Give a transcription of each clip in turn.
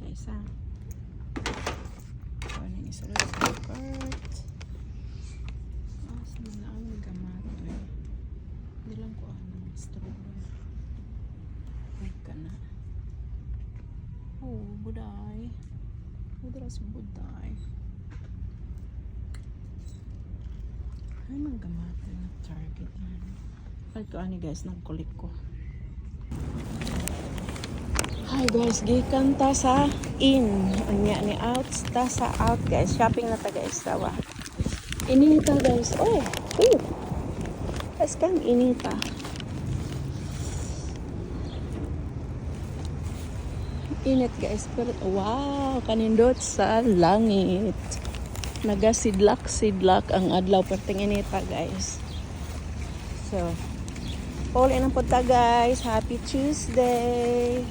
guys ha. So, ano yung isulod sa cart. Saan na ang gamato eh. Hindi lang ko ang stroller. Ay ka na. Oh, buday. Buday. Ay, mga gamato na Target. Ay, ko ani guys, nagkulik ko. Hi guys, gikan ta sa in. Anya ni out ta sa out guys. Shopping na ta guys, tawa. Inita guys. Oh. As kang inita. Init guys, pero wow, kanindot sa langit. Nagasidlak ang adlaw perting inita guys. So, all in ang punta guys. Happy Tuesday.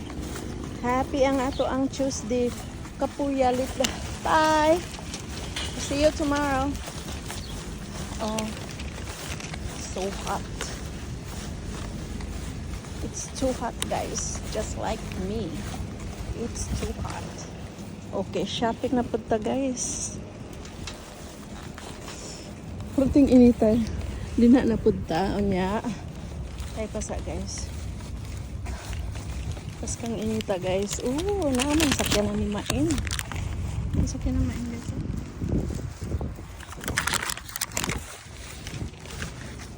Happy ang ato ang Tuesday. Kapuyalit. Bye. See you tomorrow. Oh, so hot. It's too hot guys. Just like me. It's too hot. Okay, shopping na punta guys. Perting initay. Di na napunta. Onya. Ay pasa guys. Pas kang inita guys. Naman sakyan na ni Main. Sakyan na Main guys.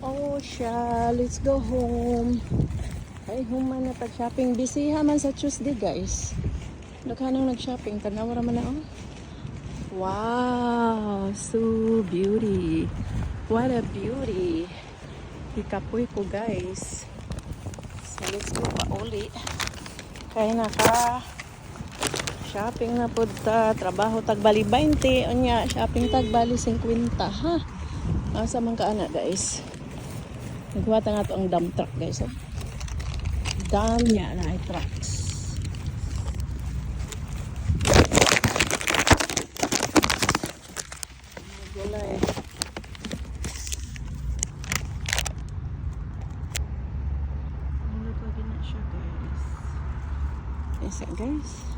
Oh siya. Let's go home. Ay human na pag-shopping. Busy man sa Tuesday guys. Naghanang nag-shopping. Tanawa naman na oh. Wow. So beauty. What a beauty. Ikapoy ko guys. So let's go pa uli. Kaya naka shopping na po ta. Trabaho tagbali 20. Onya shopping tagbali 50 ha. Asa man ka ana guys. Naghuwata nga to ang dump truck guys. Oh. Dump niya na ay trucks. Gulay. Ano pa gina siya guys? Yes guys.